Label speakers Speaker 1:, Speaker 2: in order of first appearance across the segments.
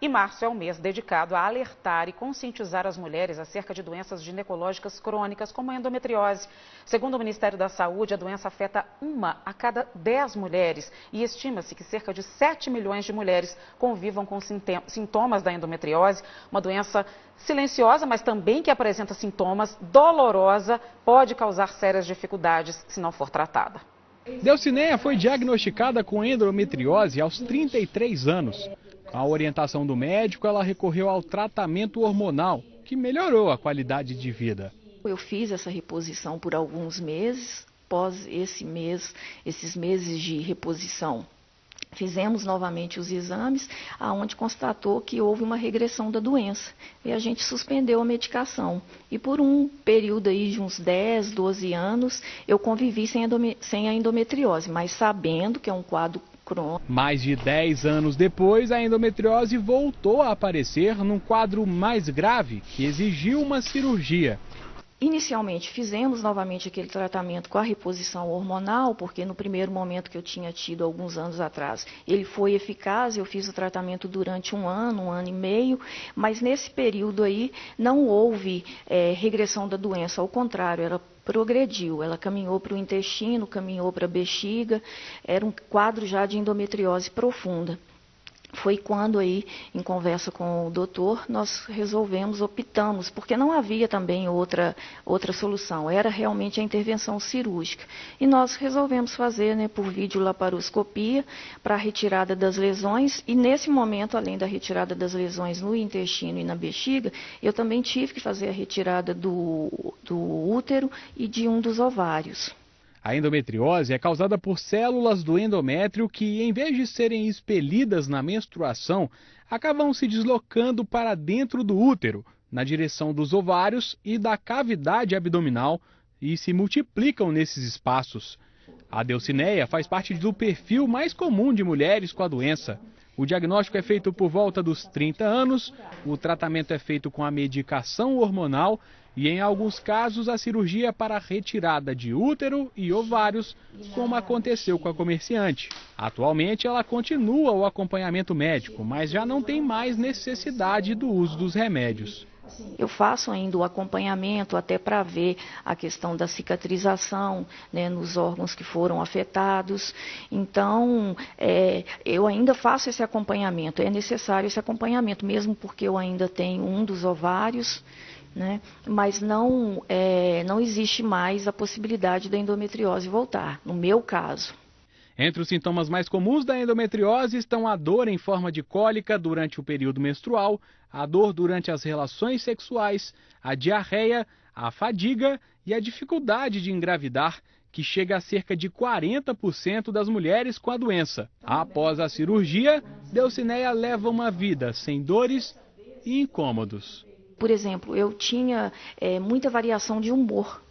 Speaker 1: E março é um mês dedicado a alertar e conscientizar as mulheres acerca de doenças ginecológicas crônicas, como a endometriose. Segundo o Ministério da Saúde, a doença afeta 1 a cada 10 mulheres e estima-se que cerca de 7 milhões de mulheres convivam com sintomas da endometriose, uma doença silenciosa, mas também que apresenta sintomas, dolorosa, pode causar sérias dificuldades se não for tratada.
Speaker 2: Delcineia foi diagnosticada com endometriose aos 33 anos. Com a orientação do médico, ela recorreu ao tratamento hormonal, que melhorou a qualidade de vida.
Speaker 3: Eu fiz essa reposição por alguns meses. Após esses meses de reposição, fizemos novamente os exames, aonde constatou que houve uma regressão da doença. E a gente suspendeu a medicação. E por um período aí de uns 10, 12 anos, eu convivi sem a endometriose, mas sabendo que é um quadro crônico.
Speaker 2: Mais de 10 anos depois, a endometriose voltou a aparecer num quadro mais grave, que exigiu uma cirurgia.
Speaker 3: Inicialmente fizemos novamente aquele tratamento com a reposição hormonal, porque no primeiro momento que eu tinha tido alguns anos atrás, ele foi eficaz, eu fiz o tratamento durante um ano e meio, mas nesse período aí não houve regressão da doença, ao contrário, ela progrediu, ela caminhou para o intestino, caminhou para a bexiga, era um quadro já de endometriose profunda. Foi quando aí, em conversa com o doutor, nós optamos, porque não havia também outra solução, era realmente a intervenção cirúrgica. E nós resolvemos fazer, por videolaparoscopia, para a retirada das lesões, e nesse momento, além da retirada das lesões no intestino e na bexiga, eu também tive que fazer a retirada do útero e de um dos ovários.
Speaker 2: A endometriose é causada por células do endométrio que, em vez de serem expelidas na menstruação, acabam se deslocando para dentro do útero, na direção dos ovários e da cavidade abdominal, e se multiplicam nesses espaços. A Delcineia faz parte do perfil mais comum de mulheres com a doença. O diagnóstico é feito por volta dos 30 anos, o tratamento é feito com a medicação hormonal e, em alguns casos, a cirurgia para a retirada de útero e ovários, como aconteceu com a comerciante. Atualmente, ela continua o acompanhamento médico, mas já não tem mais necessidade do uso dos remédios.
Speaker 3: Eu faço ainda o acompanhamento até para ver a questão da cicatrização, nos órgãos que foram afetados. Então, eu ainda faço esse acompanhamento, é necessário esse acompanhamento, mesmo porque eu ainda tenho um dos ovários, mas não existe mais a possibilidade da endometriose voltar, no meu caso.
Speaker 2: Entre os sintomas mais comuns da endometriose estão a dor em forma de cólica durante o período menstrual, a dor durante as relações sexuais, a diarreia, a fadiga e a dificuldade de engravidar, que chega a cerca de 40% das mulheres com a doença. Após a cirurgia, Delcineia leva uma vida sem dores e incômodos.
Speaker 3: Por exemplo, eu tinha muita variação de humor.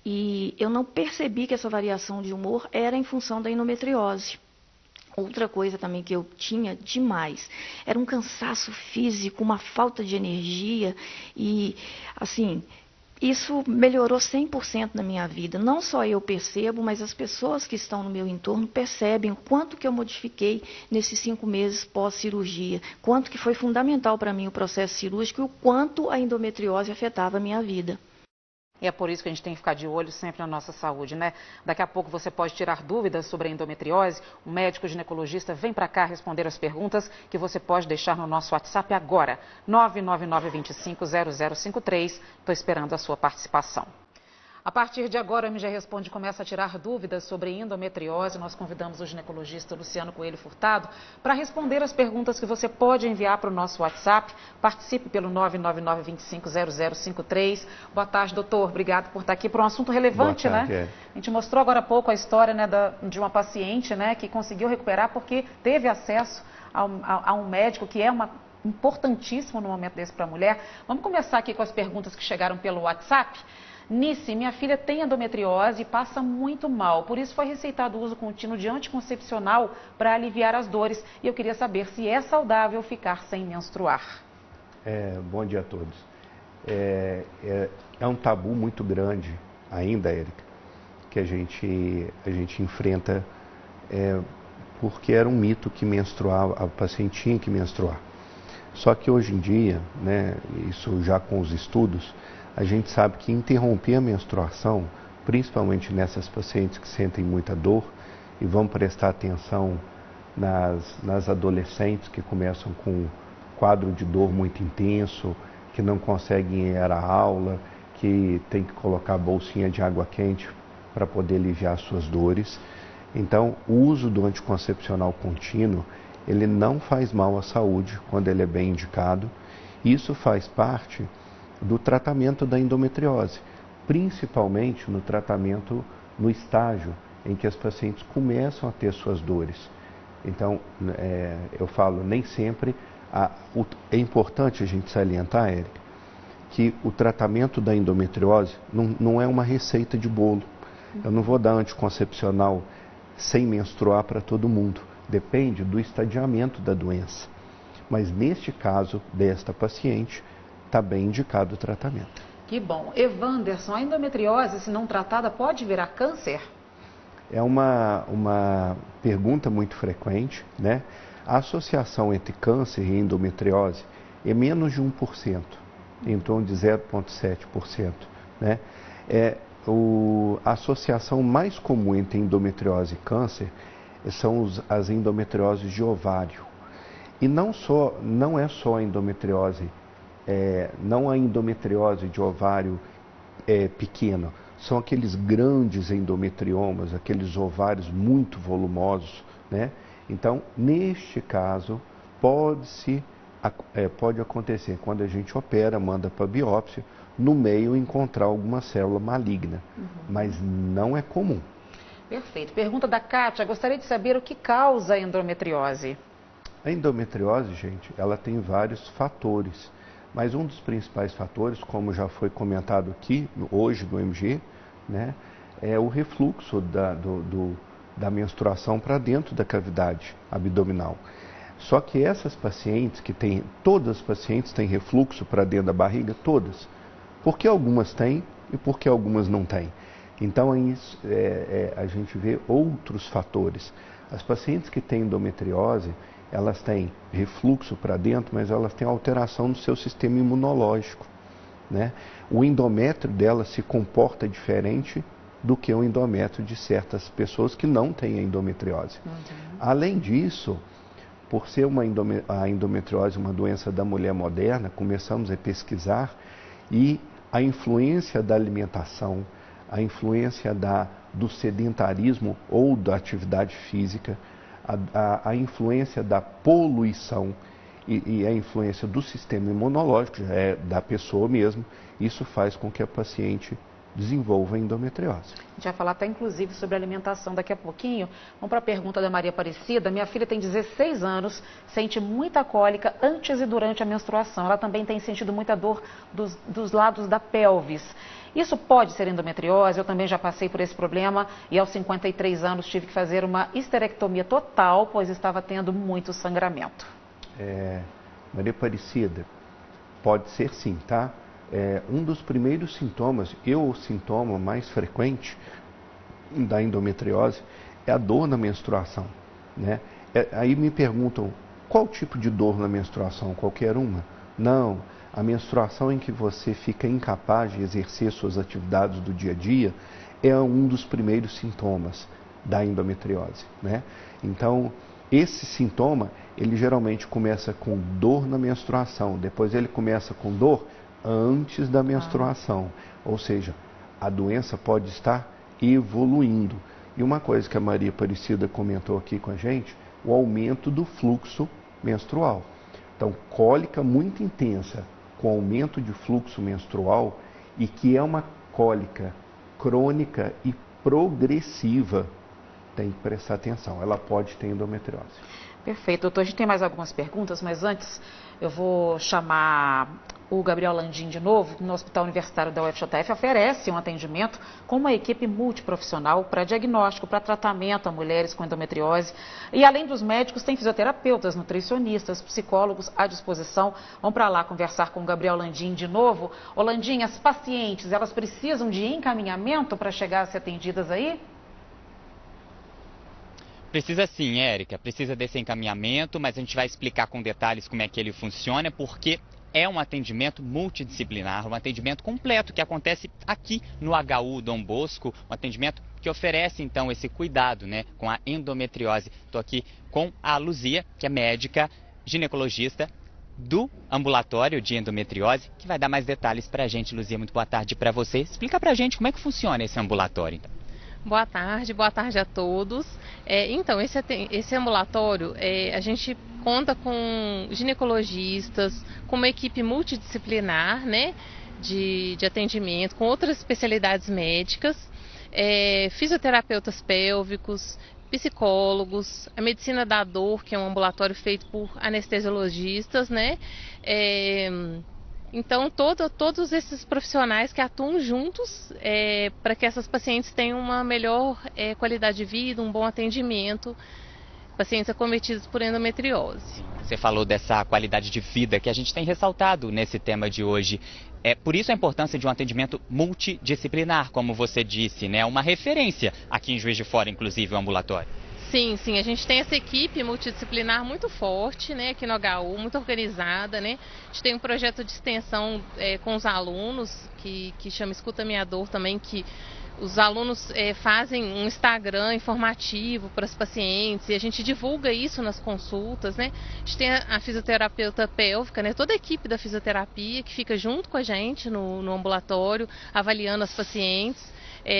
Speaker 3: E eu não percebi que essa variação de humor era em função da endometriose. Outra coisa também que eu tinha demais era um cansaço físico, uma falta de energia e, assim, isso melhorou 100% na minha vida. Não só eu percebo, mas as pessoas que estão no meu entorno percebem o quanto que eu modifiquei nesses 5 meses pós-cirurgia, quanto que foi fundamental para mim o processo cirúrgico e o quanto a endometriose afetava a minha vida.
Speaker 1: E é por isso que a gente tem que ficar de olho sempre na nossa saúde, Daqui a pouco você pode tirar dúvidas sobre a endometriose. Um médico ginecologista vem para cá responder as perguntas que você pode deixar no nosso WhatsApp agora, 999250053. Estou esperando a sua participação. A partir de agora, a MG Responde começa a tirar dúvidas sobre endometriose. Nós convidamos o ginecologista Luciano Coelho Furtado para responder as perguntas que você pode enviar para o nosso WhatsApp. Participe pelo 999250053. Boa tarde, doutor. Obrigado por estar aqui para um assunto relevante,
Speaker 4: Boa tarde,
Speaker 1: A gente mostrou agora há pouco a história, de uma paciente, que conseguiu recuperar porque teve acesso a um médico que é importantíssimo no momento desse para a mulher. Vamos começar aqui com as perguntas que chegaram pelo WhatsApp. Nice, minha filha tem endometriose e passa muito mal, por isso foi receitado o uso contínuo de anticoncepcional para aliviar as dores. E eu queria saber se é saudável ficar sem menstruar.
Speaker 4: Bom dia a todos. É um tabu muito grande ainda, Érica, que a gente enfrenta, porque era um mito que menstruar, a paciente tinha que menstruar. Só que hoje em dia, né, isso já com os estudos, a gente sabe que interromper a menstruação, principalmente nessas pacientes que sentem muita dor, e vamos prestar atenção nas adolescentes que começam com quadro de dor muito intenso, que não conseguem ir à aula, que tem que colocar bolsinha de água quente para poder aliviar suas dores. Então, o uso do anticoncepcional contínuo, ele não faz mal à saúde quando ele é bem indicado. Isso faz parte do tratamento da endometriose, principalmente no tratamento no estágio em que as pacientes começam a ter suas dores. Então, eu falo, nem sempre, é importante a gente salientar, Érica, que o tratamento da endometriose não é uma receita de bolo. Eu não vou dar anticoncepcional sem menstruar para todo mundo. Depende do estadiamento da doença. Mas neste caso desta paciente, está bem indicado o tratamento.
Speaker 1: Que bom. Evanderson, a endometriose, se não tratada, pode virar câncer?
Speaker 4: É uma pergunta muito frequente, né? A associação entre câncer e endometriose é menos de 1%, em torno de 0,7%, né? A associação mais comum entre endometriose e câncer são as endometrioses de ovário. E não é só a endometriose, não a endometriose de ovário pequeno, são aqueles grandes endometriomas, aqueles ovários muito volumosos, né? Então, neste caso, pode acontecer, quando a gente opera, manda para biópsia, no meio encontrar alguma célula maligna, mas não é comum.
Speaker 1: Perfeito. Pergunta da Kátia, gostaria de saber o que causa a endometriose.
Speaker 4: A endometriose, gente, ela tem vários fatores, mas um dos principais fatores, como já foi comentado aqui, hoje no MG, né, é o refluxo da menstruação para dentro da cavidade abdominal. Só que essas pacientes todas as pacientes têm refluxo para dentro da barriga, todas. Por que algumas têm e por que algumas não têm? Então a gente vê outros fatores. As pacientes que têm endometriose, elas têm refluxo para dentro, mas elas têm alteração no seu sistema imunológico, né? O endométrio delas se comporta diferente do que o endométrio de certas pessoas que não têm a endometriose. Além disso, por ser a endometriose uma doença da mulher moderna, começamos a pesquisar e a influência da alimentação, a influência do sedentarismo ou da atividade física, a influência da poluição e a influência do sistema imunológico, já é da pessoa mesmo, isso faz com que a paciente desenvolva endometriose.
Speaker 1: A gente vai falar até inclusive sobre alimentação daqui a pouquinho. Vamos para a pergunta da Maria Aparecida. Minha filha tem 16 anos, sente muita cólica antes e durante a menstruação. Ela também tem sentido muita dor dos lados da pelvis. Isso pode ser endometriose? Eu também já passei por esse problema e aos 53 anos tive que fazer uma histerectomia total, pois estava tendo muito sangramento.
Speaker 4: Maria Aparecida, pode ser sim, tá? Um dos primeiros sintomas, o sintoma mais frequente da endometriose é a dor na menstruação, né? Aí me perguntam, qual tipo de dor na menstruação? Qualquer uma? Não, a menstruação em que você fica incapaz de exercer suas atividades do dia a dia é um dos primeiros sintomas da endometriose, né? Então, esse sintoma, ele geralmente começa com dor na menstruação, depois ele começa com dor antes da menstruação, ou seja, a doença pode estar evoluindo. E uma coisa que a Maria Aparecida comentou aqui com a gente, o aumento do fluxo menstrual. Então, cólica muito intensa com aumento de fluxo menstrual e que é uma cólica crônica e progressiva, tem que prestar atenção, ela pode ter endometriose.
Speaker 1: Perfeito, doutor. A gente tem mais algumas perguntas, mas antes eu vou chamar o Gabriel Landim de novo, no Hospital Universitário da UFJF, oferece um atendimento com uma equipe multiprofissional para diagnóstico, para tratamento a mulheres com endometriose. E além dos médicos, tem fisioterapeutas, nutricionistas, psicólogos à disposição. Vamos para lá conversar com o Gabriel Landim de novo. Ô Landim, as pacientes, elas precisam de encaminhamento para chegar a ser atendidas aí?
Speaker 5: Precisa sim, Érica, precisa desse encaminhamento, mas a gente vai explicar com detalhes como é que ele funciona, porque é um atendimento multidisciplinar, um atendimento completo que acontece aqui no HU Dom Bosco, um atendimento que oferece então esse cuidado, né, com a endometriose. Estou aqui com a Luzia, que é médica ginecologista do ambulatório de endometriose, que vai dar mais detalhes para a gente. Luzia, muito boa tarde para você. Explica para a gente como é que funciona esse ambulatório, então.
Speaker 6: Boa tarde a todos. Então, esse ambulatório, a gente conta com ginecologistas, com uma equipe multidisciplinar, né, de atendimento, com outras especialidades médicas, fisioterapeutas pélvicos, psicólogos, a medicina da dor, que é um ambulatório feito por anestesiologistas, né? Então, todos esses profissionais que atuam juntos para que essas pacientes tenham uma melhor qualidade de vida, um bom atendimento, pacientes acometidos por endometriose.
Speaker 5: Você falou dessa qualidade de vida que a gente tem ressaltado nesse tema de hoje. Por isso a importância de um atendimento multidisciplinar, como você disse, né? Uma referência aqui em Juiz de Fora, inclusive, o ambulatório.
Speaker 6: Sim, a gente tem essa equipe multidisciplinar muito forte, né, aqui no HU, muito organizada, né? A gente tem um projeto de extensão com os alunos, que chama Escuta Minha Dor também, que os alunos fazem um Instagram informativo para os pacientes e a gente divulga isso nas consultas, né? A gente tem a fisioterapeuta pélvica, né? Toda a equipe da fisioterapia que fica junto com a gente no ambulatório, avaliando as pacientes.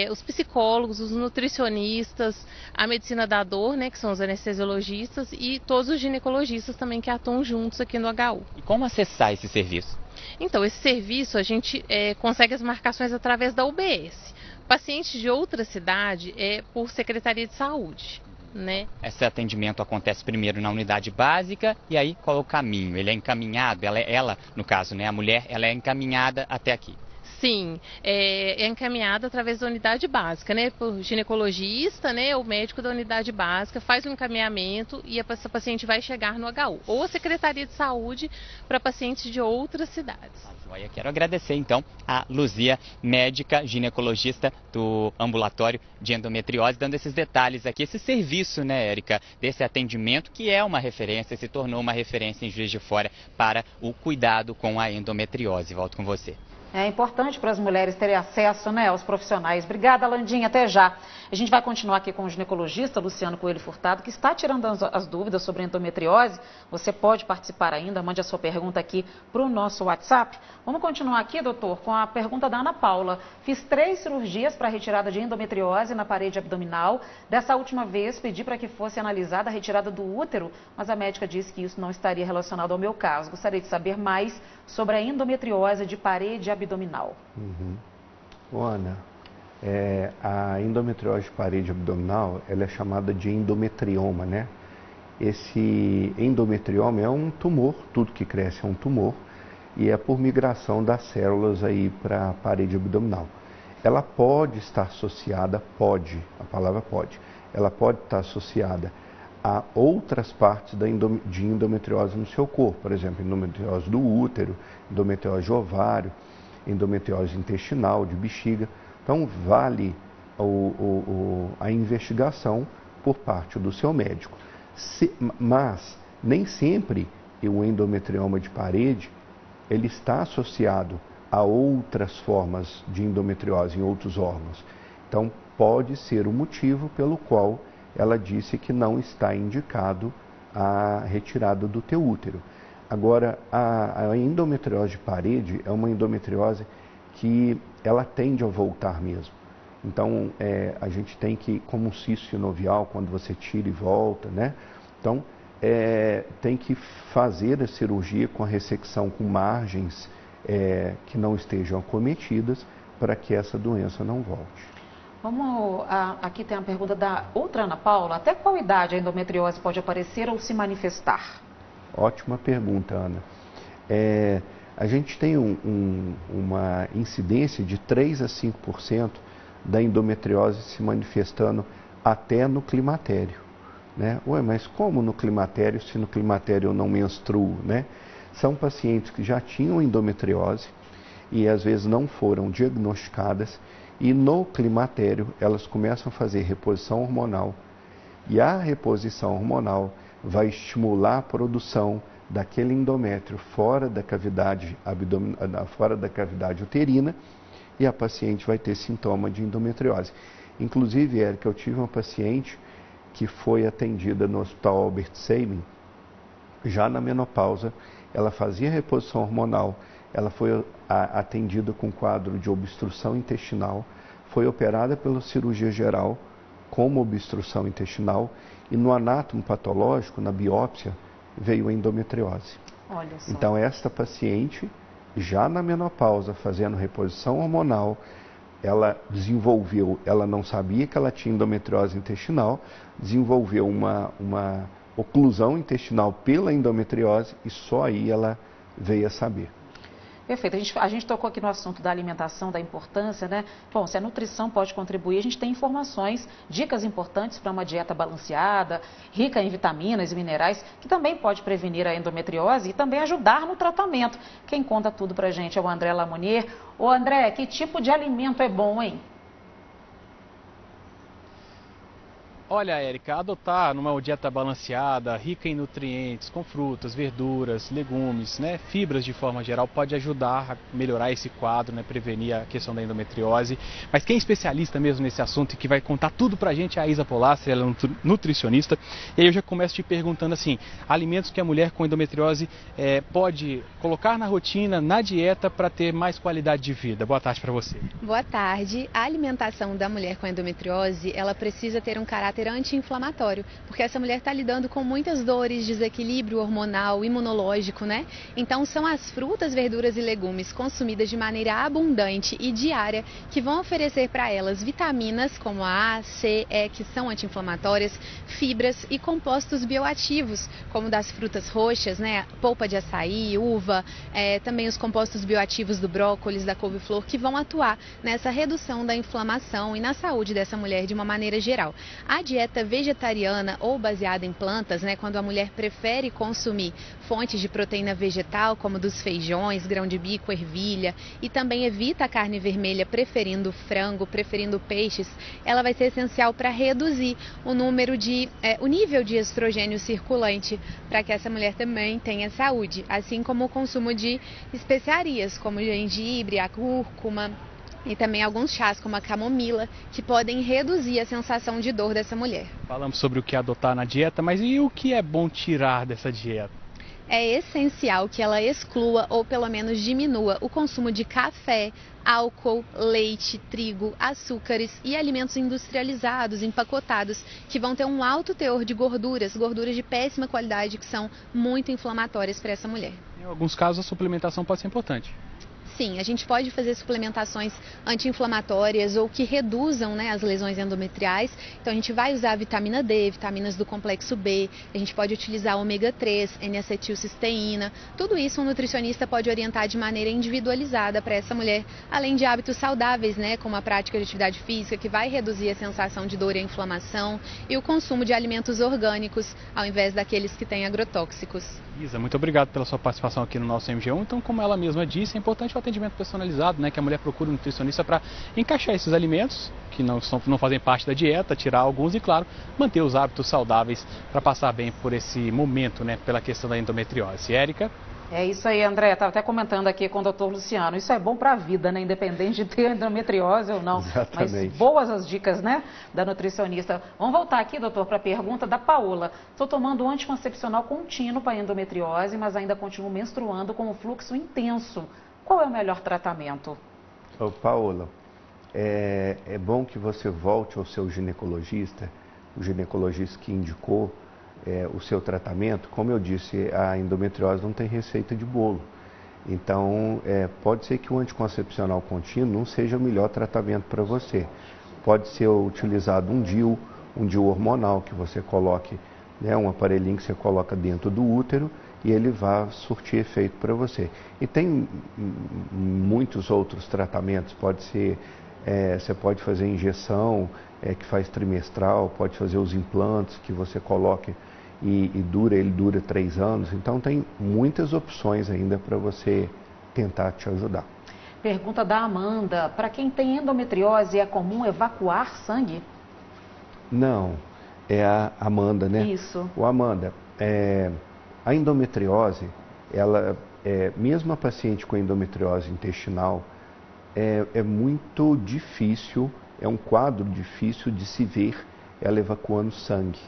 Speaker 6: Os psicólogos, os nutricionistas, a medicina da dor, né, que são os anestesiologistas, e todos os ginecologistas também que atuam juntos aqui no HU.
Speaker 5: E como acessar esse serviço?
Speaker 6: Então, esse serviço a gente consegue as marcações através da UBS. Pacientes de outra cidade por Secretaria de Saúde, né?
Speaker 5: Esse atendimento acontece primeiro na unidade básica e aí qual é o caminho? Ele é encaminhado, ela no caso, né, a mulher, ela é encaminhada até aqui.
Speaker 6: Sim, é encaminhada através da unidade básica, né? Por ginecologista, né? O médico da unidade básica faz o encaminhamento e essa paciente vai chegar no HU. Ou a Secretaria de Saúde para pacientes de outras cidades.
Speaker 5: Eu quero agradecer então a Luzia, médica ginecologista do ambulatório de endometriose, dando esses detalhes aqui, esse serviço, né, Érica, desse atendimento que é uma referência, se tornou uma referência em Juiz de Fora para o cuidado com a endometriose. Volto com você.
Speaker 1: É importante para as mulheres terem acesso, né, aos profissionais. Obrigada, Landinha. Até já. A gente vai continuar aqui com o ginecologista Luciano Coelho Furtado, que está tirando as dúvidas sobre endometriose. Você pode participar ainda, mande a sua pergunta aqui para o nosso WhatsApp. Vamos continuar aqui, doutor, com a pergunta da Ana Paula. Fiz 3 cirurgias para retirada de endometriose na parede abdominal. Dessa última vez, pedi para que fosse analisada a retirada do útero, mas a médica disse que isso não estaria relacionado ao meu caso. Gostaria de saber mais sobre a endometriose de parede abdominal.
Speaker 4: Ana, a endometriose de parede abdominal, ela é chamada de endometrioma, né? Esse endometrioma é um tumor, tudo que cresce é um tumor, e é por migração das células aí para a parede abdominal. Ela pode estar associada, a palavra pode, ela pode estar associada a outras partes de endometriose no seu corpo, por exemplo, endometriose do útero, endometriose de ovário, endometriose intestinal, de bexiga. Então, vale a investigação por parte do seu médico. Mas, nem sempre o endometrioma de parede, ele está associado a outras formas de endometriose em outros órgãos. Então, pode ser o motivo pelo qual ela disse que não está indicado a retirada do teu útero. Agora, a endometriose de parede é uma endometriose que ela tende a voltar mesmo. Então, a gente tem que, como um cisto sinovial, quando você tira e volta, né? Então, tem que fazer a cirurgia com a ressecção com margens que não estejam acometidas para que essa doença não volte.
Speaker 1: Aqui tem a pergunta da outra Ana Paula. Até qual idade a endometriose pode aparecer ou se manifestar?
Speaker 4: Ótima pergunta, Ana. A gente tem uma incidência de 3 a 5% da endometriose se manifestando até no climatério, né? Ué, mas como no climatério, se no climatério eu não menstruo, né? São pacientes que já tinham endometriose e às vezes não foram diagnosticadas e no climatério elas começam a fazer reposição hormonal E a reposição hormonal vai estimular a produção daquele endométrio fora da cavidade fora da cavidade uterina, e a paciente vai ter sintoma de endometriose. Inclusive, Érica, eu tive uma paciente que foi atendida no Hospital Albert Sabin, já na menopausa. Ela fazia reposição hormonal, ela foi atendida com quadro de obstrução intestinal, foi operada pela cirurgia geral com uma obstrução intestinal, e no anátomo patológico, na biópsia, veio a endometriose.
Speaker 1: Olha só.
Speaker 4: Então, esta paciente, já na menopausa, fazendo reposição hormonal, ela não sabia que ela tinha endometriose intestinal, desenvolveu uma oclusão intestinal pela endometriose, e só aí ela veio a saber.
Speaker 1: Perfeito. A gente tocou aqui no assunto da alimentação, da importância, né? Bom, se a nutrição pode contribuir, a gente tem informações, dicas importantes para uma dieta balanceada, rica em vitaminas e minerais, que também pode prevenir a endometriose e também ajudar no tratamento. Quem conta tudo para a gente é o André Lamounier. Ô André, que tipo de alimento é bom, hein?
Speaker 2: Olha, Érica, adotar numa dieta balanceada, rica em nutrientes, com frutas, verduras, legumes, né, fibras de forma geral, pode ajudar a melhorar esse quadro, né, prevenir a questão da endometriose. Mas quem é especialista mesmo nesse assunto e que vai contar tudo pra gente é a Isa Polastri, ela é nutricionista. E aí eu já começo te perguntando assim, alimentos que a mulher com endometriose pode colocar na rotina, na dieta, para ter mais qualidade de vida. Boa tarde para você.
Speaker 7: Boa tarde. A alimentação da mulher com endometriose, ela precisa ter um caráter anti-inflamatório, porque essa mulher está lidando com muitas dores, desequilíbrio hormonal, imunológico, né? Então são as frutas, verduras e legumes consumidas de maneira abundante e diária que vão oferecer para elas vitaminas como a A, C, E, que são anti-inflamatórias, fibras e compostos bioativos, como das frutas roxas, né? Polpa de açaí, uva, também os compostos bioativos do brócolis, da couve-flor, que vão atuar nessa redução da inflamação e na saúde dessa mulher de uma maneira geral. A dieta vegetariana ou baseada em plantas, né, quando a mulher prefere consumir fontes de proteína vegetal, como dos feijões, grão de bico, ervilha, e também evita a carne vermelha, preferindo frango, preferindo peixes, ela vai ser essencial para reduzir o nível de estrogênio circulante, para que essa mulher também tenha saúde, assim como o consumo de especiarias, como gengibre, a cúrcuma, e também alguns chás, como a camomila, que podem reduzir a sensação de dor dessa mulher.
Speaker 2: Falamos sobre o que adotar na dieta, mas e o que é bom tirar dessa dieta?
Speaker 7: É essencial que ela exclua ou pelo menos diminua o consumo de café, álcool, leite, trigo, açúcares e alimentos industrializados, empacotados, que vão ter um alto teor de gorduras de péssima qualidade, que são muito inflamatórias para essa mulher.
Speaker 2: Em alguns casos a suplementação pode ser importante.
Speaker 7: Sim, a gente pode fazer suplementações anti-inflamatórias ou que reduzam, né, as lesões endometriais. Então a gente vai usar a vitamina D, vitaminas do complexo B, a gente pode utilizar ômega 3, N-acetilcisteína. Tudo isso um nutricionista pode orientar de maneira individualizada para essa mulher, além de hábitos saudáveis, né, como a prática de atividade física, que vai reduzir a sensação de dor e a inflamação, e o consumo de alimentos orgânicos, ao invés daqueles que têm agrotóxicos.
Speaker 2: Isa, muito obrigado pela sua participação aqui no nosso MG1. Então, como ela mesma disse, é importante o atendimento personalizado, né, que a mulher procura um nutricionista para encaixar esses alimentos que não fazem parte da dieta, tirar alguns e, claro, manter os hábitos saudáveis para passar bem por esse momento, né, pela questão da endometriose. Érica?
Speaker 1: É isso aí, André. Estava até comentando aqui com o doutor Luciano. Isso é bom para a vida, né? Independente de ter endometriose ou não.
Speaker 4: Exatamente.
Speaker 1: Mas boas as dicas, né? Da nutricionista. Vamos voltar aqui, doutor, para a pergunta da Paola. Estou tomando um anticoncepcional contínuo para endometriose, mas ainda continuo menstruando com um fluxo intenso. Qual é o melhor tratamento?
Speaker 4: Ô, Paola, é bom que você volte ao seu ginecologista, o ginecologista que indicou o seu tratamento. Como eu disse, a endometriose não tem receita de bolo. Então, pode ser que o anticoncepcional contínuo não seja o melhor tratamento para você. Pode ser utilizado um DIU hormonal, que você coloque, né, um aparelhinho que você coloca dentro do útero e ele vai surtir efeito para você. E tem muitos outros tratamentos. Pode ser, você pode fazer injeção que faz trimestral, pode fazer os implantes que você coloque ele dura 3 anos. Então tem muitas opções ainda para você tentar te ajudar.
Speaker 1: Pergunta da Amanda: para quem tem endometriose é comum evacuar sangue?
Speaker 4: Não, É a Amanda, né?
Speaker 1: Isso.
Speaker 4: Amanda, a endometriose, ela, mesmo a paciente com endometriose intestinal, é muito difícil, é um quadro difícil de se ver ela evacuando sangue,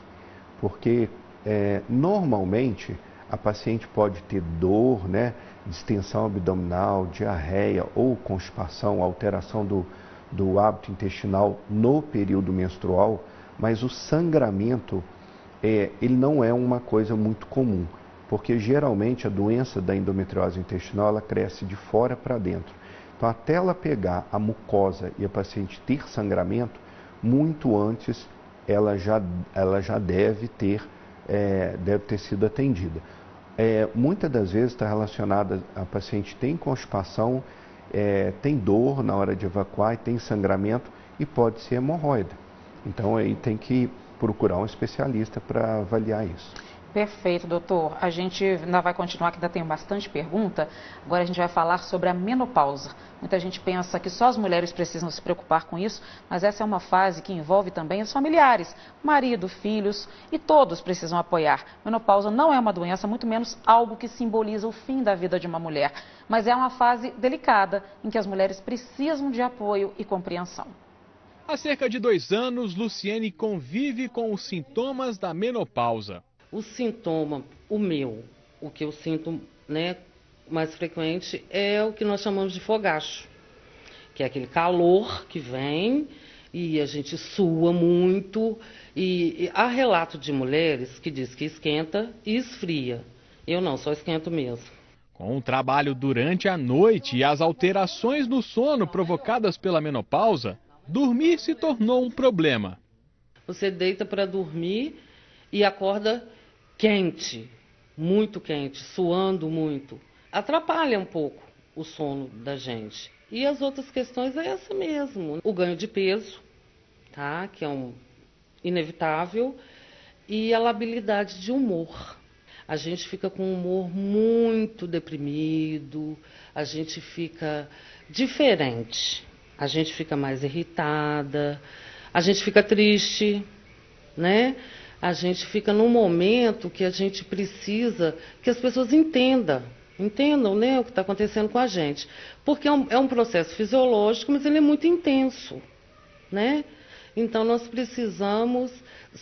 Speaker 4: porque normalmente a paciente pode ter dor, né, distensão abdominal, diarreia ou constipação, alteração do hábito intestinal no período menstrual, mas o sangramento, ele não é uma coisa muito comum, porque geralmente a doença da endometriose intestinal, ela cresce de fora para dentro. Então, até ela pegar a mucosa e a paciente ter sangramento, muito antes ela já deve ter sido atendida. Muitas das vezes está relacionada, a paciente tem constipação, tem dor na hora de evacuar e tem sangramento e pode ser hemorroida. Então aí tem que procurar um especialista para avaliar isso.
Speaker 1: Perfeito, doutor. A gente ainda vai continuar, que ainda tem bastante pergunta. Agora a gente vai falar sobre a menopausa. Muita gente pensa que só as mulheres precisam se preocupar com isso, mas essa é uma fase que envolve também os familiares, marido, filhos, e todos precisam apoiar. Menopausa não é uma doença, muito menos algo que simboliza o fim da vida de uma mulher, mas é uma fase delicada em que as mulheres precisam de apoio e compreensão.
Speaker 2: Há cerca de 2 anos, Luciene convive com os sintomas da menopausa.
Speaker 8: O sintoma, o que eu sinto, né, mais frequente é o que nós chamamos de fogacho, que é aquele calor que vem e a gente sua muito. E há relato de mulheres que diz que esquenta e esfria. Eu não, só esquento mesmo.
Speaker 2: Com o trabalho durante a noite e as alterações no sono provocadas pela menopausa, dormir se tornou um problema.
Speaker 8: Você deita para dormir e acorda quente, muito quente, suando muito. Atrapalha um pouco o sono da gente. E as outras questões é essa mesmo. O ganho de peso, tá? Que é inevitável, e a labilidade de humor. A gente fica com um humor muito deprimido, a gente fica diferente. A gente fica mais irritada, a gente fica triste, né? A gente fica num momento que a gente precisa que as pessoas entendam, né, o que está acontecendo com a gente. Porque é um processo fisiológico, mas ele é muito intenso, né? Então, nós precisamos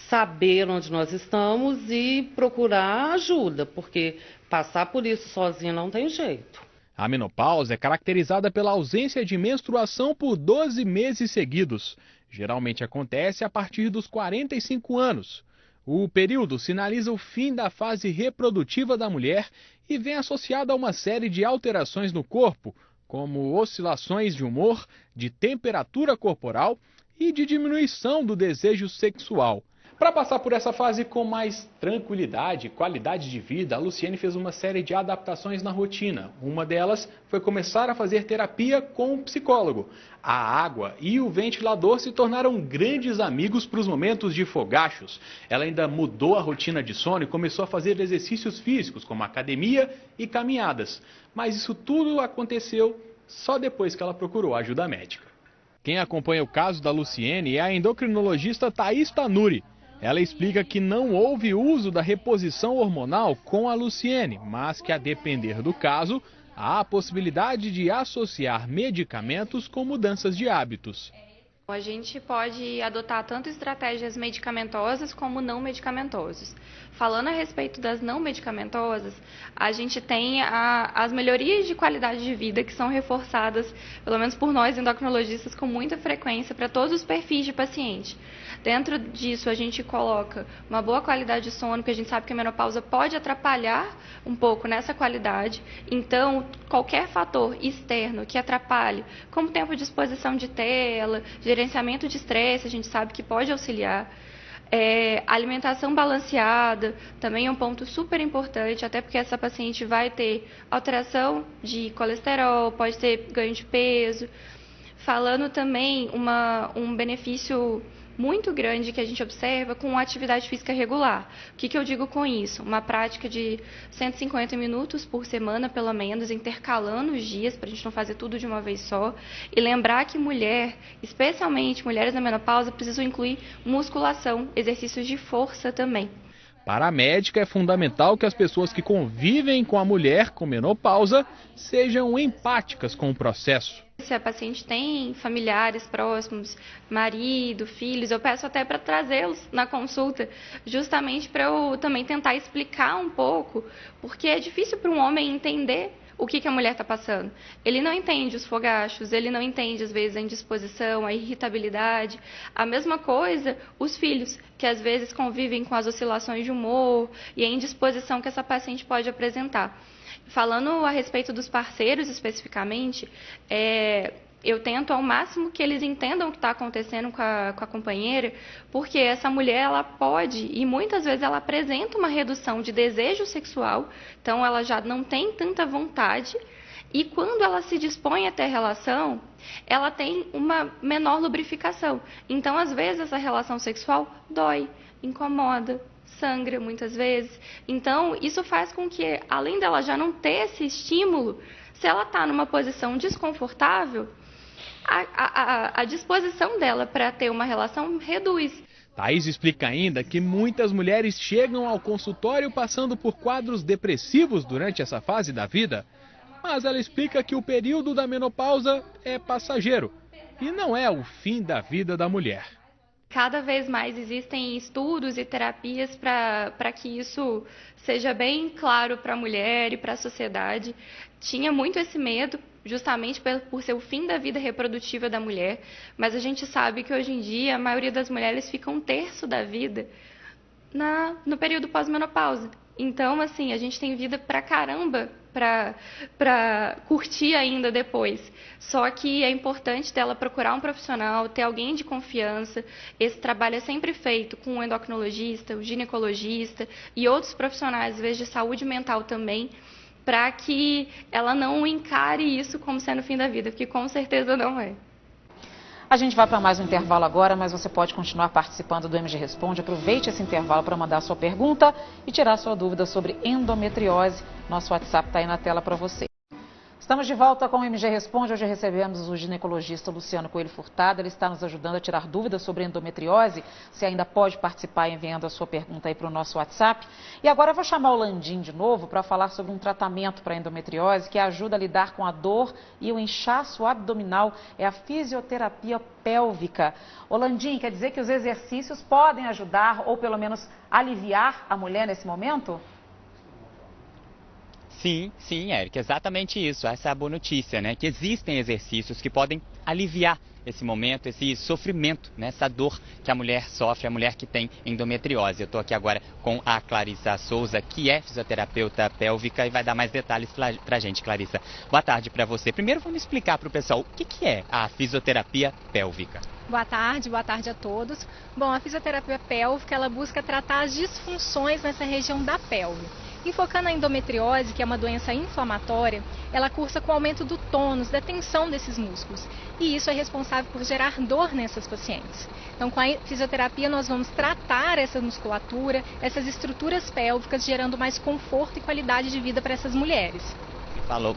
Speaker 8: saber onde nós estamos e procurar ajuda, porque passar por isso sozinha não tem jeito.
Speaker 2: A menopausa é caracterizada pela ausência de menstruação por 12 meses seguidos. Geralmente acontece a partir dos 45 anos. O período sinaliza o fim da fase reprodutiva da mulher e vem associado a uma série de alterações no corpo, como oscilações de humor, de temperatura corporal e de diminuição do desejo sexual. Para passar por essa fase com mais tranquilidade e qualidade de vida, a Luciene fez uma série de adaptações na rotina. Uma delas foi começar a fazer terapia com um psicólogo. A água e o ventilador se tornaram grandes amigos para os momentos de fogachos. Ela ainda mudou a rotina de sono e começou a fazer exercícios físicos, como academia e caminhadas. Mas isso tudo aconteceu só depois que ela procurou ajuda médica. Quem acompanha o caso da Luciene é a endocrinologista Thaís Tanuri. Ela explica que não houve uso da reposição hormonal com a Luciene, mas que, a depender do caso, há a possibilidade de associar medicamentos com mudanças de hábitos.
Speaker 9: A gente pode adotar tanto estratégias medicamentosas como não medicamentosas. Falando a respeito das não medicamentosas, a gente tem as melhorias de qualidade de vida que são reforçadas, pelo menos por nós endocrinologistas, com muita frequência para todos os perfis de paciente. Dentro disso, a gente coloca uma boa qualidade de sono, porque a gente sabe que a menopausa pode atrapalhar um pouco nessa qualidade. Então, qualquer fator externo que atrapalhe, como tempo de exposição de tela, gerenciamento de estresse, a gente sabe que pode auxiliar. Alimentação balanceada também é um ponto super importante, até porque essa paciente vai ter alteração de colesterol, pode ter ganho de peso. Falando também um benefício muito grande que a gente observa com a atividade física regular. O que eu digo com isso? Uma prática de 150 minutos por semana, pelo menos, intercalando os dias, para a gente não fazer tudo de uma vez só. E lembrar que mulher, especialmente mulheres na menopausa, precisam incluir musculação, exercícios de força também.
Speaker 2: Para a médica, é fundamental que as pessoas que convivem com a mulher com menopausa sejam empáticas com o processo.
Speaker 9: Se a paciente tem familiares próximos, marido, filhos, eu peço até para trazê-los na consulta, justamente para eu também tentar explicar um pouco, porque é difícil para um homem entender o que a mulher está passando. Ele não entende os fogachos, ele não entende, às vezes, a indisposição, a irritabilidade. A mesma coisa, os filhos, que às vezes convivem com as oscilações de humor e a indisposição que essa paciente pode apresentar. Falando a respeito dos parceiros especificamente, eu tento ao máximo que eles entendam o que está acontecendo com a companheira, porque essa mulher, ela pode, e muitas vezes ela apresenta uma redução de desejo sexual, então ela já não tem tanta vontade, e quando ela se dispõe a ter relação, ela tem uma menor lubrificação. Então, às vezes, essa relação sexual dói, incomoda, sangra muitas vezes. Então, isso faz com que, além dela já não ter esse estímulo, se ela está numa posição desconfortável, a disposição dela para ter uma relação reduz.
Speaker 2: Thaís explica ainda que muitas mulheres chegam ao consultório passando por quadros depressivos durante essa fase da vida, mas ela explica que o período da menopausa é passageiro e não é o fim da vida da mulher.
Speaker 9: Cada vez mais existem estudos e terapias para que isso seja bem claro para a mulher e para a sociedade. Tinha muito esse medo, justamente por ser o fim da vida reprodutiva da mulher, mas a gente sabe que hoje em dia a maioria das mulheres fica 1/3 da vida no período pós-menopausa. Então, assim, a gente tem vida pra caramba para curtir ainda depois. Só que é importante dela procurar um profissional, ter alguém de confiança. Esse trabalho é sempre feito com o endocrinologista, o ginecologista e outros profissionais, às vezes de saúde mental também, para que ela não encare isso como sendo o fim da vida, porque com certeza não é.
Speaker 1: A gente vai para mais um intervalo agora, mas você pode continuar participando do MG Responde. Aproveite esse intervalo para mandar a sua pergunta e tirar a sua dúvida sobre endometriose. Nosso WhatsApp está aí na tela para você. Estamos de volta com o MG Responde. Hoje recebemos o ginecologista Luciano Coelho Furtado. Ele está nos ajudando a tirar dúvidas sobre endometriose. Você ainda pode participar enviando a sua pergunta aí para o nosso WhatsApp. E agora eu vou chamar o Landim de novo para falar sobre um tratamento para endometriose que ajuda a lidar com a dor e o inchaço abdominal. É a fisioterapia pélvica. Ô Landim, quer dizer que os exercícios podem ajudar ou pelo menos aliviar a mulher nesse momento?
Speaker 5: Sim, Érica, exatamente isso. Essa é a boa notícia, né? Que existem exercícios que podem aliviar esse momento, esse sofrimento, né? Essa dor que a mulher sofre, a mulher que tem endometriose. Eu estou aqui agora com a Clarissa Souza, que é fisioterapeuta pélvica e vai dar mais detalhes para a gente, Clarissa. Boa tarde para você. Primeiro vamos explicar para o pessoal o que é a fisioterapia pélvica.
Speaker 10: Boa tarde a todos. Bom, a fisioterapia pélvica, ela busca tratar as disfunções nessa região da pelve. Enfocando a endometriose, que é uma doença inflamatória, ela cursa com o aumento do tônus, da tensão desses músculos. E isso é responsável por gerar dor nessas pacientes. Então, com a fisioterapia, nós vamos tratar essa musculatura, essas estruturas pélvicas, gerando mais conforto e qualidade de vida para essas mulheres.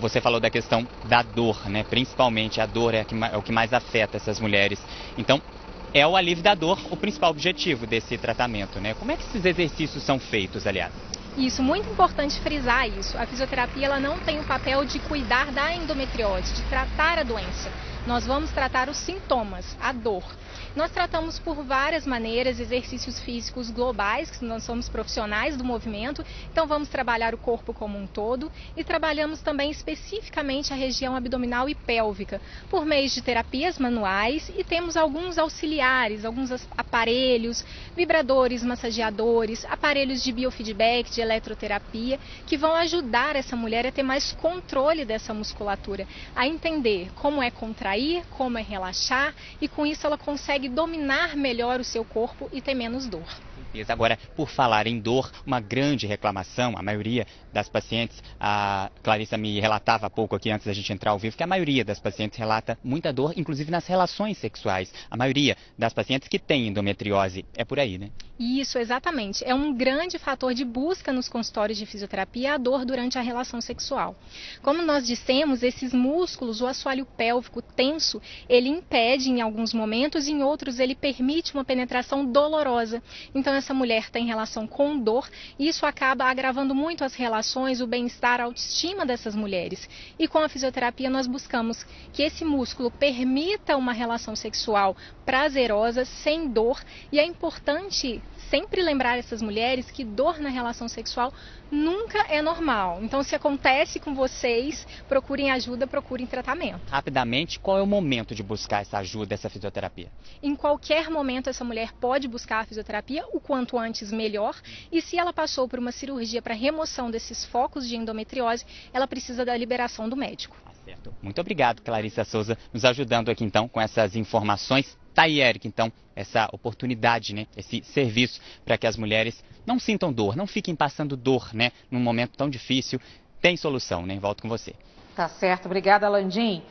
Speaker 5: Você falou da questão da dor, né? Principalmente a dor é o que mais afeta essas mulheres. Então, é o alívio da dor o principal objetivo desse tratamento, né? Como é que esses exercícios são feitos, aliás?
Speaker 10: Isso, muito importante frisar isso. A fisioterapia ela não tem o papel de cuidar da endometriose, de tratar a doença. Nós vamos tratar os sintomas, a dor. Nós tratamos por várias maneiras, exercícios físicos globais, que nós somos profissionais do movimento, então vamos trabalhar o corpo como um todo e trabalhamos também especificamente a região abdominal e pélvica, por meio de terapias manuais e temos alguns auxiliares, alguns aparelhos, vibradores, massageadores, aparelhos de biofeedback, de eletroterapia, que vão ajudar essa mulher a ter mais controle dessa musculatura, a entender como é contrair, como é relaxar e com isso ela consegue dominar melhor o seu corpo e ter menos dor.
Speaker 5: certeza. Agora, por falar em dor, uma grande reclamação, a maioria das pacientes, a Clarissa me relatava há pouco aqui antes da gente entrar ao vivo, que a maioria das pacientes relata muita dor, inclusive nas relações sexuais. A maioria das pacientes que têm endometriose é por aí, né?
Speaker 10: Isso, exatamente. É um grande fator de busca nos consultórios de fisioterapia a dor durante a relação sexual. Como nós dissemos, esses músculos, o assoalho pélvico tenso, ele impede em alguns momentos, em outros ele permite uma penetração dolorosa. Então essa mulher tem relação com dor e isso acaba agravando muito as relações, o bem-estar, a autoestima dessas mulheres. E com a fisioterapia nós buscamos que esse músculo permita uma relação sexual prazerosa, sem dor, e é importante sempre lembrar essas mulheres que dor na relação sexual nunca é normal. Então, se acontece com vocês, procurem ajuda, procurem tratamento.
Speaker 5: Rapidamente, qual é o momento de buscar essa ajuda, essa fisioterapia?
Speaker 10: Em qualquer momento, essa mulher pode buscar a fisioterapia, o quanto antes melhor. E se ela passou por uma cirurgia para remoção desses focos de endometriose, ela precisa da liberação do médico.
Speaker 5: Certo. Muito obrigado, Clarissa Souza, nos ajudando aqui então com essas informações. Tá aí, Eric, então, essa oportunidade, né, esse serviço para que as mulheres não sintam dor, não fiquem passando dor, né, num momento tão difícil. Tem solução, né? Volto com você.
Speaker 1: Tá certo, obrigada, Landim.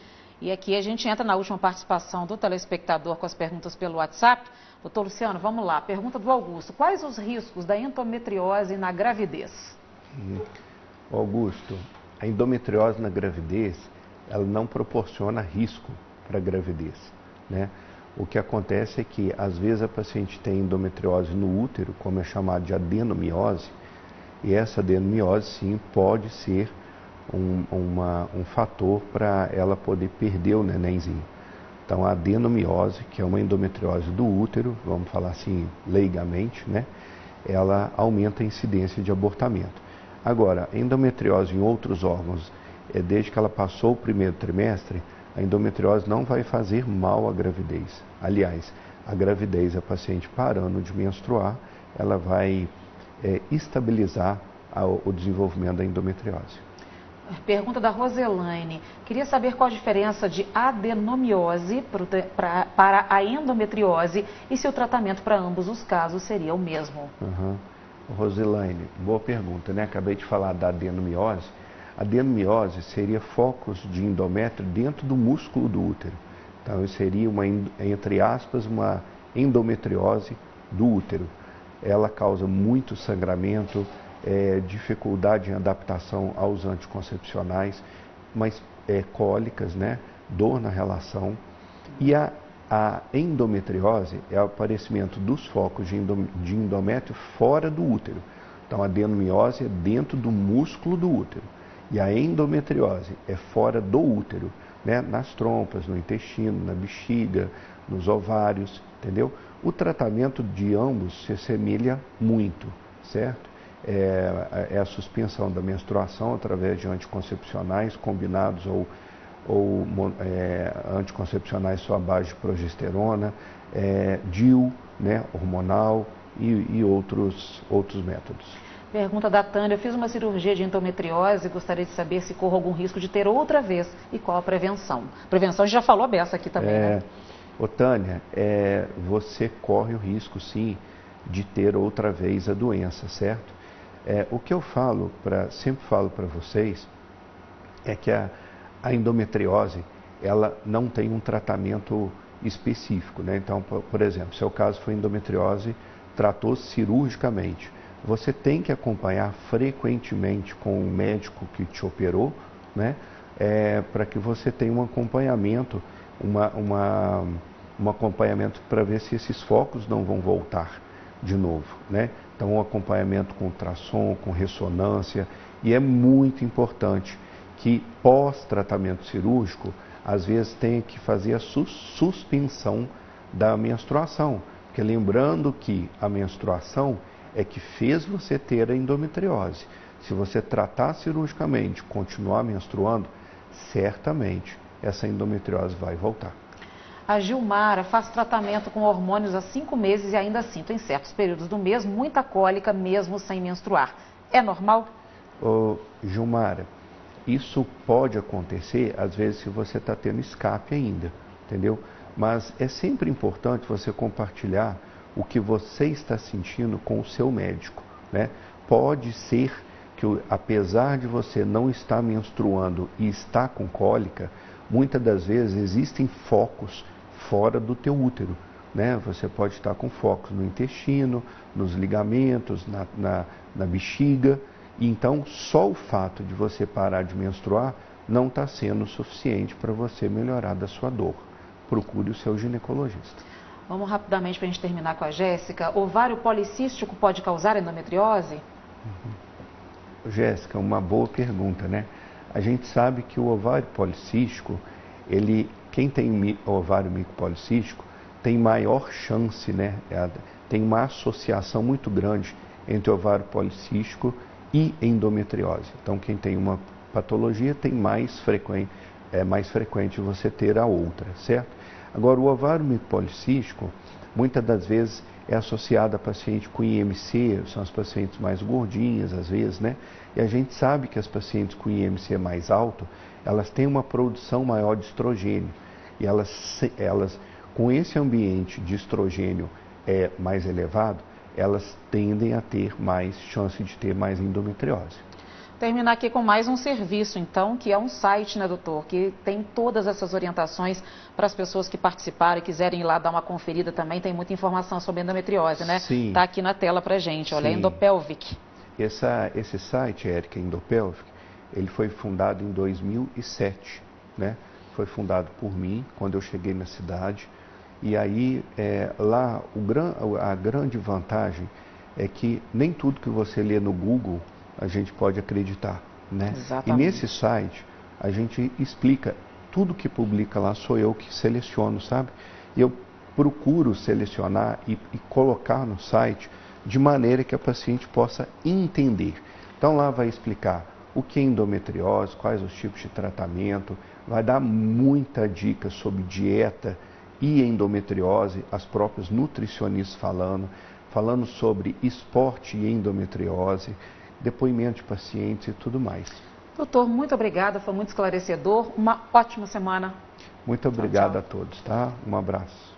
Speaker 1: E aqui a gente entra na última participação do telespectador com as perguntas pelo WhatsApp. Doutor Luciano, vamos lá. Pergunta do Augusto. Quais os riscos da endometriose na gravidez?
Speaker 4: Augusto, a endometriose na gravidez, ela não proporciona risco para a gravidez, né? O que acontece é que, às vezes, a paciente tem endometriose no útero, como é chamado de adenomiose, e essa adenomiose, sim, pode ser um fator para ela poder perder o nenenzinho. Então, a adenomiose, que é uma endometriose do útero, vamos falar assim leigamente, né? Ela aumenta a incidência de abortamento. Agora, endometriose em outros órgãos, desde que ela passou o primeiro trimestre, a endometriose não vai fazer mal à gravidez. Aliás, a gravidez, a paciente parando de menstruar, ela vai estabilizar o desenvolvimento da endometriose.
Speaker 1: Pergunta da Roselaine. Queria saber qual a diferença de adenomiose para a endometriose e se o tratamento para ambos os casos seria o mesmo.
Speaker 4: Roselaine, boa pergunta, né? Acabei de falar da adenomiose. A adenomiose seria focos de endométrio dentro do músculo do útero. Então, isso seria entre aspas, uma endometriose do útero. Ela causa muito sangramento, dificuldade em adaptação aos anticoncepcionais, mas cólicas, né? Dor na relação. E a endometriose é o aparecimento dos focos de endométrio fora do útero. Então, a adenomiose é dentro do músculo do útero. E a endometriose é fora do útero, né? Nas trompas, no intestino, na bexiga, nos ovários, entendeu? O tratamento de ambos se assemelha muito, certo? É a suspensão da menstruação através de anticoncepcionais combinados ou anticoncepcionais só à base de progesterona, DIU, né, hormonal e outros métodos.
Speaker 1: Pergunta da Tânia. Eu fiz uma cirurgia de endometriose e gostaria de saber se corro algum risco de ter outra vez e qual a prevenção. Prevenção, a gente já falou a beça aqui também, né?
Speaker 4: Tânia, você corre o risco, sim, de ter outra vez a doença, certo? O que eu sempre falo para vocês é que a endometriose, ela não tem um tratamento específico, né? Então, por exemplo, seu caso foi endometriose, tratou cirurgicamente. Você tem que acompanhar frequentemente com o médico que te operou, né? Para que você tenha um acompanhamento, um acompanhamento para ver se esses focos não vão voltar de novo, né? Então, um acompanhamento com ultrassom, com ressonância, e é muito importante que pós-tratamento cirúrgico, às vezes tenha que fazer a suspensão da menstruação, porque lembrando que a menstruação é que fez você ter a endometriose. Se você tratar cirurgicamente, continuar menstruando, certamente essa endometriose vai voltar.
Speaker 1: A Gilmara faz tratamento com hormônios há 5 meses e ainda sinto em certos períodos do mês muita cólica mesmo sem menstruar. É normal?
Speaker 4: Gilmara, isso pode acontecer às vezes se você está tendo escape ainda, entendeu? Mas é sempre importante você compartilhar o que você está sentindo com o seu médico, né? Pode ser que, apesar de você não estar menstruando e estar com cólica, muitas das vezes existem focos fora do teu útero, né? Você pode estar com focos no intestino, nos ligamentos, na bexiga. Então, só o fato de você parar de menstruar não está sendo suficiente para você melhorar da sua dor. Procure o seu ginecologista.
Speaker 1: Vamos rapidamente para a gente terminar com a Jéssica. Ovário policístico pode causar endometriose?
Speaker 4: Jéssica, uma boa pergunta, né? A gente sabe que o ovário policístico, quem tem ovário micropolicístico, tem maior chance, né? Tem uma associação muito grande entre ovário policístico e endometriose. Então, quem tem uma patologia tem é mais frequente você ter a outra, certo? Agora, o ovário micropolicístico, muitas das vezes, é associado a paciente com IMC, são as pacientes mais gordinhas, às vezes, né? E a gente sabe que as pacientes com IMC mais alto, elas têm uma produção maior de estrogênio. E elas com esse ambiente de estrogênio mais elevado, elas tendem a ter mais chance de ter mais endometriose.
Speaker 1: Terminar aqui com mais um serviço, então, que é um site, né, doutor, que tem todas essas orientações para as pessoas que participaram e quiserem ir lá dar uma conferida também. Tem muita informação sobre endometriose, né?
Speaker 4: Sim.
Speaker 1: Está aqui na tela para gente, olha, Endopelvic.
Speaker 4: Esse site, Érica, Endopelvic, ele foi fundado em 2007, né? Foi fundado por mim, quando eu cheguei na cidade. E aí, lá, a grande vantagem é que nem tudo que você lê no Google a gente pode acreditar, né?
Speaker 1: Exatamente.
Speaker 4: E nesse site a gente explica, tudo que publica lá sou eu que seleciono, sabe? E eu procuro selecionar e colocar no site de maneira que a paciente possa entender. Então lá vai explicar o que é endometriose, quais os tipos de tratamento, vai dar muita dica sobre dieta e endometriose, as próprias nutricionistas falando sobre esporte e endometriose, depoimento de pacientes e tudo mais.
Speaker 1: Doutor, muito obrigada, foi muito esclarecedor. Uma ótima semana.
Speaker 4: Muito obrigado a todos, tá? Um abraço.